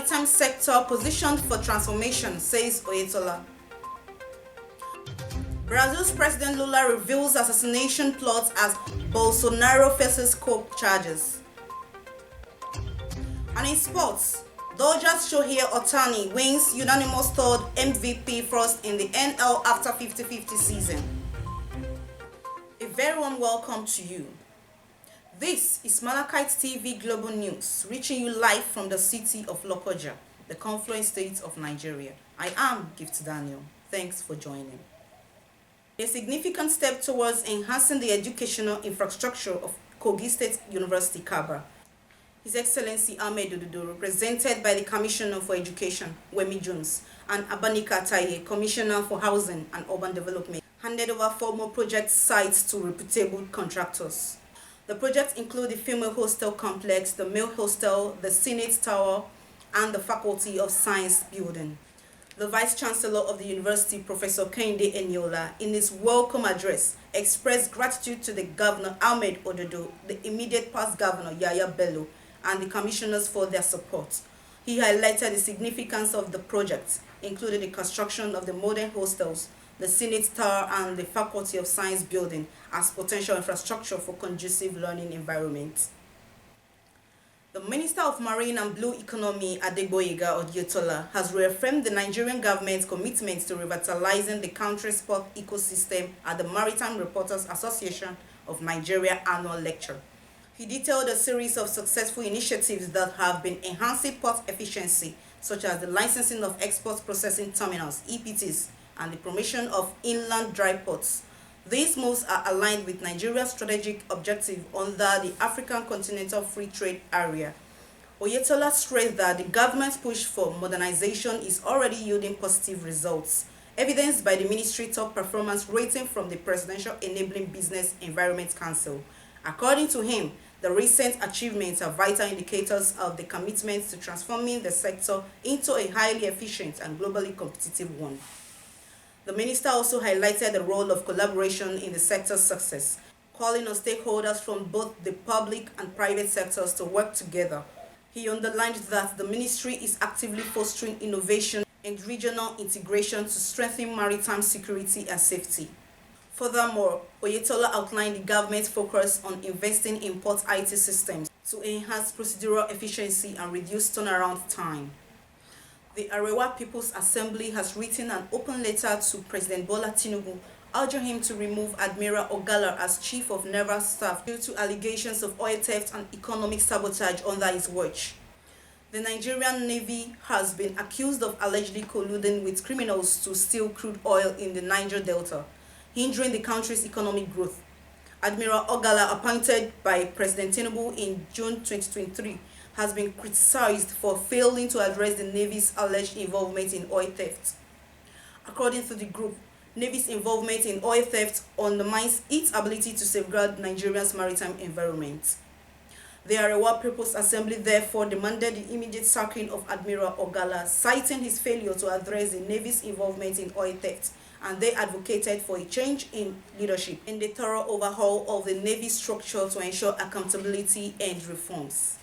maritime sector positioned for transformation, says OYETOLA. Brazil's President Lula reveals assassination plots as Bolsonaro faces COUP charges. And in sports, Dodgers' Shohei OHTANI wins unanimous third MVP first in the NL after 50-50 season. A very warm welcome to you. This is MLC TV Global News, reaching you live from the city of Lokoja, the confluent state of Nigeria. I am Gift Daniel. Thanks for joining. A significant step towards enhancing the educational infrastructure of KOGI State University, KABBA. His Excellency Ahmed Ododo, represented by the Commissioner for Education, Wemi Jones, and Abanika Taye, Commissioner for Housing and Urban Development, handed over 4 more project sites to reputable contractors. The projects include the female hostel complex, the male hostel, the Senate Tower, and the Faculty of Science building. The Vice-Chancellor of the University, Professor Kehinde Eniola, in his welcome address, expressed gratitude to the Governor Ahmed Ododo, the immediate past Governor Yaya Bello, and the commissioners for their support. He highlighted the significance of the project, including the construction of the modern hostels, the Senate Tower, and the Faculty of Science building as potential infrastructure for conducive learning environment. The Minister of Marine and Blue Economy, Adegboyega Oyetola, has reaffirmed the Nigerian government's commitment to revitalizing the country's port ecosystem at the Maritime Reporters Association of Nigeria annual lecture. He detailed a series of successful initiatives that have been enhancing port efficiency, such as the licensing of export processing terminals, EPTs, and the promotion of inland dry ports. These moves are aligned with Nigeria's strategic objective under the African Continental Free Trade Area. Oyetola stressed that the government's push for modernization is already yielding positive results, evidenced by the ministry top performance rating from the Presidential Enabling Business Environment Council. According to him, the recent achievements are vital indicators of the commitment to transforming the sector into a highly efficient and globally competitive one. The minister also highlighted the role of collaboration in the sector's success, calling on stakeholders from both the public and private sectors to work together. He underlined that the ministry is actively fostering innovation and regional integration to strengthen maritime security and safety. Furthermore, Oyetola outlined the government's focus on investing in port IT systems to enhance procedural efficiency and reduce turnaround time. The Arewa People's Assembly has written an open letter to President Bola Tinubu urging him to remove Admiral Ogala as Chief of Naval Staff due to allegations of oil theft and economic sabotage under his watch. The Nigerian Navy has been accused of allegedly colluding with criminals to steal crude oil in the Niger Delta, hindering the country's economic growth. Admiral Ogala, appointed by President Tinubu in June 2023, has been criticized for failing to address the Navy's alleged involvement in oil theft. According to the group, Navy's involvement in oil theft undermines its ability to safeguard Nigeria's maritime environment. The Arewa People's Assembly therefore demanded the immediate sacking of Admiral Ogala, citing his failure to address the Navy's involvement in oil theft, and they advocated for a change in leadership and the thorough overhaul of the Navy structure to ensure accountability and reforms.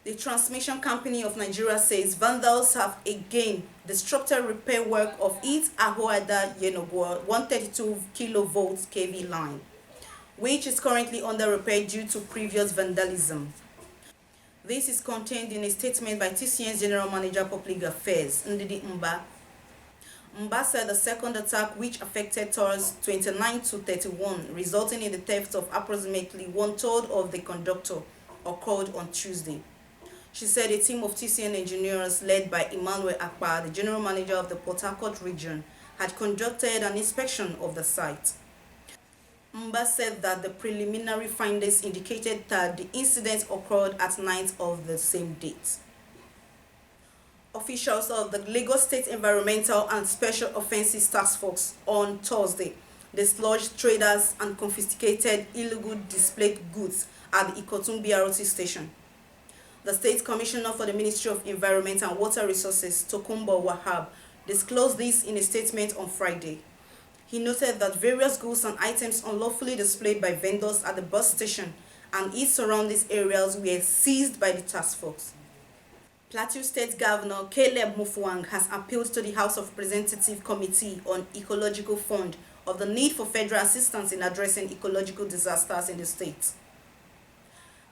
The Transmission Company of Nigeria says vandals have again disrupted repair work of its Ahoada Yenogwa 132 kV KV line, which is currently under repair due to previous vandalism. This is contained in a statement by TCN's General Manager Public Affairs, Ndidi Mba. Mba said the second attack, which affected tours 29 to 31, resulting in the theft of approximately 1/3 of the conductor, occurred on Tuesday. She said a team of TCN engineers led by Emmanuel Akpa, the General Manager of the Port Harcourt region, had conducted an inspection of the site. Mba said that the preliminary findings indicated that the incident occurred at night of the same date. Officials of the Lagos State Environmental and Special Offences Task Force on Thursday dislodged traders and confiscated illegal displayed goods at the Ikotun BRT station. The State Commissioner for the Ministry of Environment and Water Resources, Tokumbo Wahab, disclosed this in a statement on Friday. He noted that various goods and items unlawfully displayed by vendors at the bus station and its surrounding areas were seized by the task force. Plateau State Governor Caleb Mutfwang has appealed to the House of Representatives Committee on Ecological Fund of the need for federal assistance in addressing ecological disasters in the state.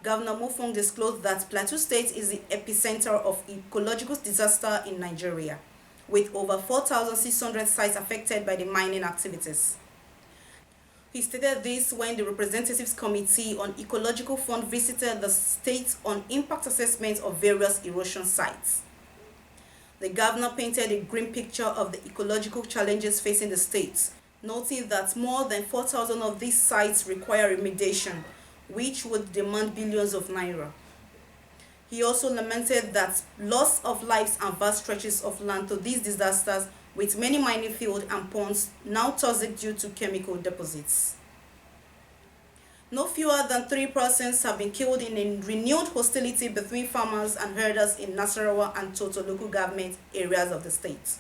Governor Mutfwang disclosed that Plateau State is the epicenter of ecological disaster in Nigeria, with over 4,600 sites affected by the mining activities. He stated this when the Representatives Committee on Ecological Fund visited the state on impact assessment of various erosion sites. The governor painted a grim picture of the ecological challenges facing the state, noting that more than 4,000 of these sites require remediation, which would demand billions of naira. He also lamented that loss of lives and vast stretches of land to these disasters, with many mining fields and ponds now toxic due to chemical deposits. No fewer than 3 persons have been killed in a renewed hostility between farmers and herders in Nasarawa and Toto local government areas of the state.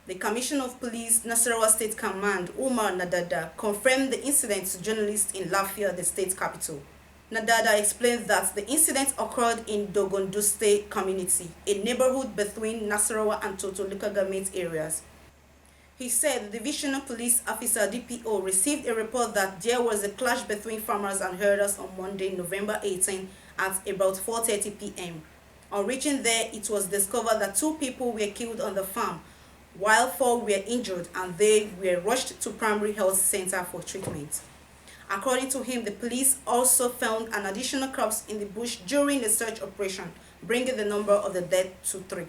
The Commissioner of Police, Nasarawa State Command, Umar Nadada, confirmed the incident to journalists in Lafia, the state capital. Nadada explained that the incident occurred in Dogonduste community, a neighborhood between Nasarawa and Toto local government areas. He said the Divisional Police Officer DPO received a report that there was a clash between farmers and herders on Monday, November 18 at about 4:30 p.m. On reaching there, it was discovered that 2 people were killed on the farm, while 4 were injured and they were rushed to Primary Health Center for treatment. According to him, the police also found an additional corpse in the bush during the search operation, bringing the number of the dead to 3.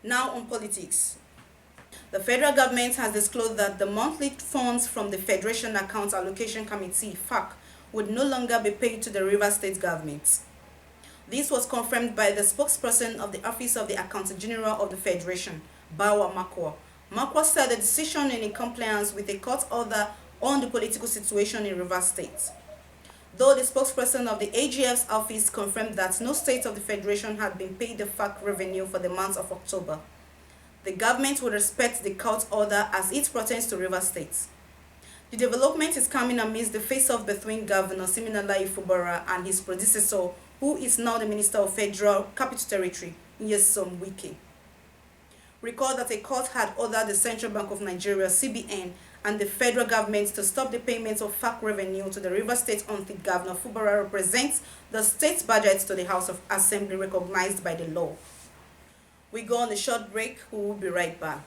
Now on politics. The federal government has disclosed that the monthly funds from the Federation Account Allocation Committee (FAC) would no longer be paid to the Rivers State government. This was confirmed by the spokesperson of the Office of the Accountant General of the Federation, Bawa Makwa. Makwa said the decision in compliance with a court order on the political situation in Rivers State. Though the spokesperson of the AGF's office confirmed that no state of the Federation had been paid the FAC revenue for the month of October, the government will respect the court order as it pertains to Rivers State. The development is coming amidst the face-off between Governor Siminalayi Fubara and his predecessor, who is now the Minister of Federal Capital Territory, Nyesom Wike. Recall that a court had ordered the Central Bank of Nigeria, CBN, and the federal government to stop the payment of FAC revenue to the Rivers State until Governor Fubara represents the state budget to the House of Assembly recognized by the law. We go on a short break. We will be right back.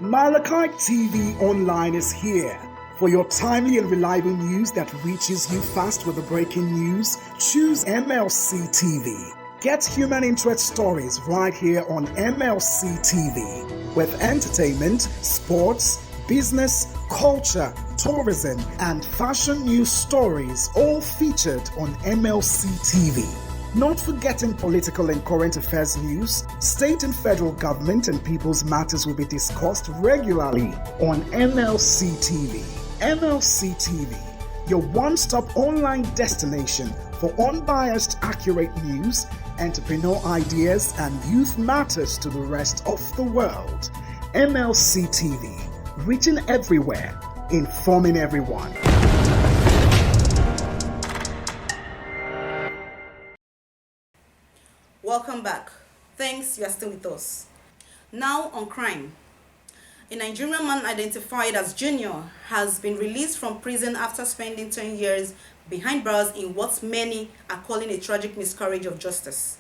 MARITIME TV Online is here. For your timely and reliable news that reaches you fast with the breaking news, choose MLC TV. Get human interest stories right here on MLC TV with entertainment, sports, business, culture, tourism, and fashion news stories all featured on MLC TV. Not forgetting political and current affairs news, state and federal government and people's matters will be discussed regularly on MLC TV. MLC TV, your one-stop online destination for unbiased, accurate news, entrepreneur ideas, and youth matters to the rest of the world. MLC TV, reaching everywhere, informing everyone. Welcome back. Thanks, you are still with us. Now on crime. A Nigerian man identified as Junior has been released from prison after spending 10 years behind bars in what many are calling a tragic miscarriage of justice.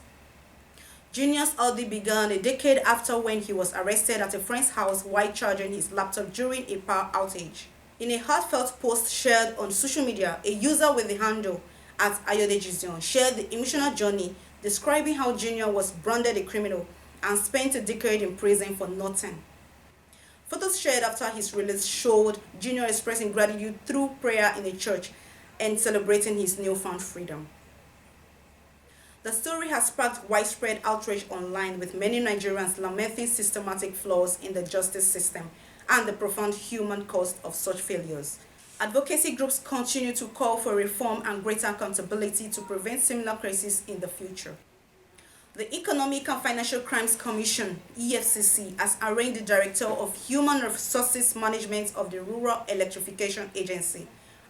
Junior's ordeal began a decade after when he was arrested at a friend's house while charging his laptop during a power outage. In a heartfelt post shared on social media, a user with the handle @Ayodejizion shared the emotional journey describing how Junior was branded a criminal and spent a decade in prison for nothing. Photos shared after his release showed Junior expressing gratitude through prayer in a church and celebrating his newfound freedom. The story has sparked widespread outrage online, with many Nigerians lamenting systematic flaws in the justice system and the profound human cost of such failures. Advocacy groups continue to call for reform and greater accountability to prevent similar crises in the future. The Economic and Financial Crimes Commission, EFCC, has arraigned the Director of Human Resources Management of the Rural Electrification Agency,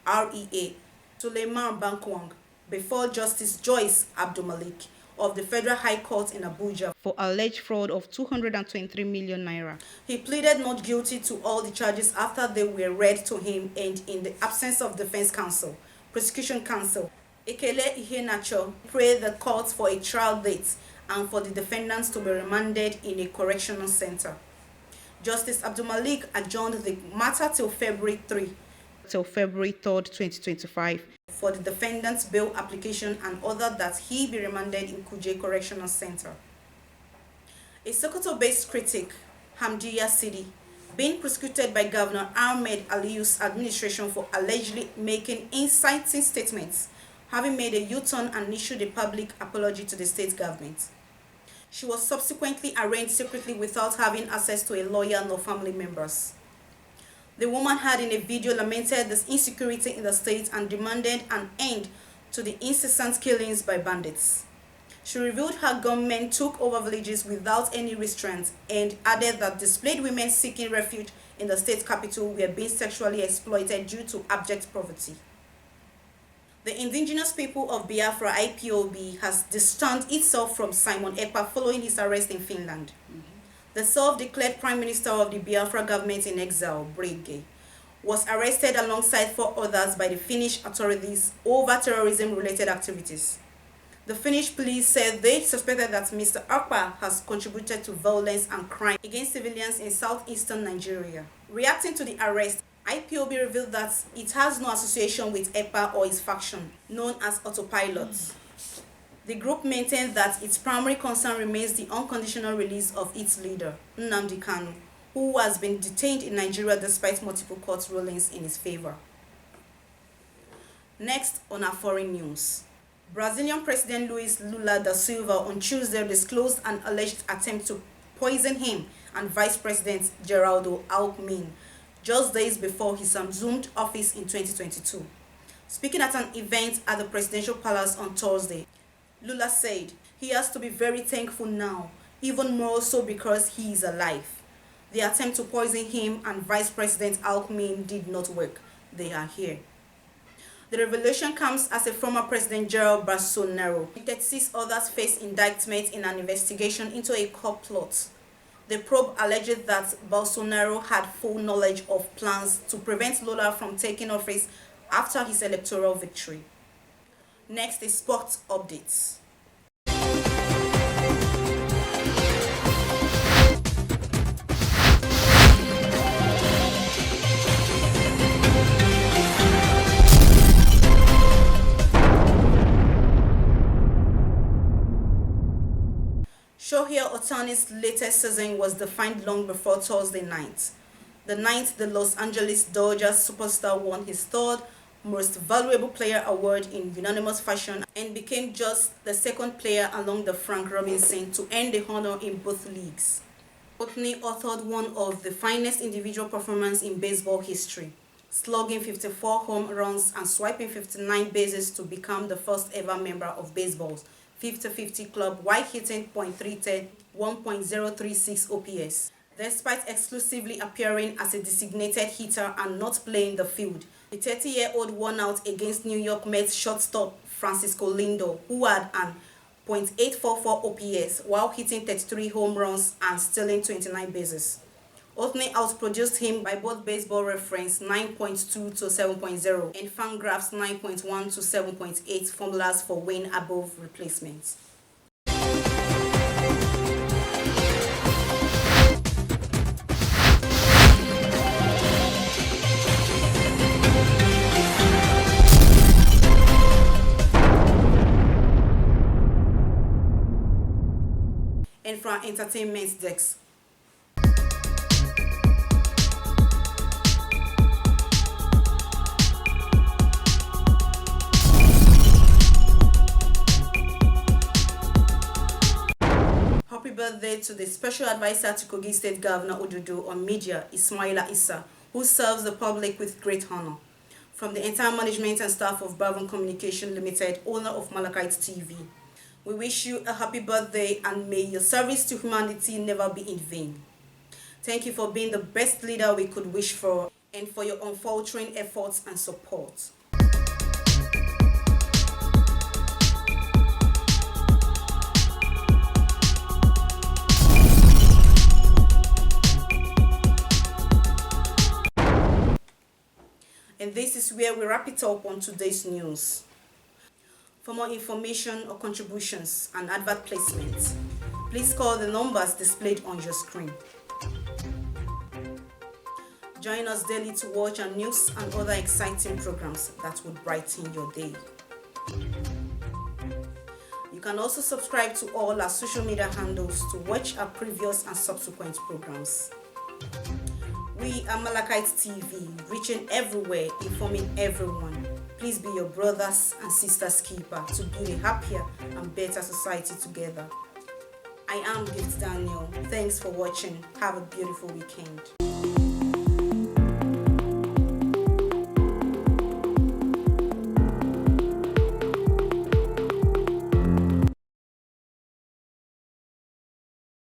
REA, Suleiman Bankwang, before Justice Joyce Abdulmalik of the Federal High Court in Abuja for alleged fraud of 223 million naira. He pleaded not guilty to all the charges after they were read to him and in the absence of defense counsel, prosecution counsel. Ekele Iheanacho prayed the court for a trial date and for the defendants to be remanded in a correctional center. Justice Abdulmalik adjourned the matter till February 3rd, 2025 for the defendant's bail application and ordered that he be remanded in Kuje Correctional Center. A Sokoto-based critic, Hamdiya Sidi, being prosecuted by Governor Ahmed Aliyu's administration for allegedly making inciting statements, having made a U-turn and issued a public apology to the state government. She was subsequently arraigned secretly without having access to a lawyer nor family members. The woman had in a video lamented the insecurity in the state and demanded an end to the incessant killings by bandits. She revealed her gunmen took over villages without any restraint and added that displaced women seeking refuge in the state capital were being sexually exploited due to abject poverty. The indigenous people of Biafra, IPOB, has distanced itself from Simon Ekpa following his arrest in Finland. The self-declared Prime Minister of the Biafra government in exile, Brege, was arrested alongside 4 others by the Finnish authorities over terrorism-related activities. The Finnish police said they suspected that Mr. Ekpa has contributed to violence and crime against civilians in southeastern Nigeria. Reacting to the arrest, IPOB revealed that it has no association with Ekpa or his faction, known as Autopilot. The group maintained that its primary concern remains the unconditional release of its leader, Nnamdi Kanu, who has been detained in Nigeria despite multiple court rulings in his favor. Next on our foreign news. Brazilian President Luiz Lula da Silva on Tuesday disclosed an alleged attempt to poison him and Vice President Geraldo Alckmin just days before he assumed office in 2022. Speaking at an event at the presidential palace on Thursday, Lula said he has to be very thankful now, even more so because he is alive. The attempt to poison him and Vice President Alckmin did not work. They are here. The revelation comes as a former President Jair Bolsonaro and 36 others face indictment in an investigation into a COUP plot. The probe alleged that Bolsonaro had full knowledge of plans to prevent Lula from taking office after his electoral victory. Next is sports updates. Shohei OHTANI's latest season was defined long before Thursday night. The night the Los Angeles Dodgers superstar won his 3rd Most Valuable Player award in unanimous fashion and became just the 2nd player along the Frank Robinson to earn the honor in both leagues. OHTANI authored one of the finest individual performances in baseball history, slugging 54 home runs and swiping 59 bases to become the first ever member of baseball's 50-50 club while hitting .310, 1.036 OPS. Despite exclusively appearing as a designated hitter and not playing the field, the 30-year-old won out against New York Mets shortstop Francisco Lindor, who had an .844 OPS while hitting 33 home runs and stealing 29 bases. OHTANI outproduced him by both Baseball Reference 9.2 to 7.0 and Fangraphs 9.1 to 7.8 formulas for win above replacements. And from entertainment desk. Happy birthday to the Special Advisor to KOGI State Governor Ododo on Media, Ismaila Issa, who serves the public with great honor. From the entire management and staff of Bavon Communication Limited, owner of Malachite TV, we wish you a happy birthday and may your service to humanity never be in vain. Thank you for being the best leader we could wish for and for your unfaltering efforts and support. And this is where we wrap it up on today's news. For more information or contributions and advert placements, please call the numbers displayed on your screen. Join us daily to watch our news and other exciting programs that would brighten your day. You can also subscribe to all our social media handles to watch our previous and subsequent programs. We are Malachite TV, reaching everywhere, informing everyone. Please be your brothers and sisters keeper to build a happier and better society together. I am Gift Daniel. Thanks for watching. Have a beautiful weekend.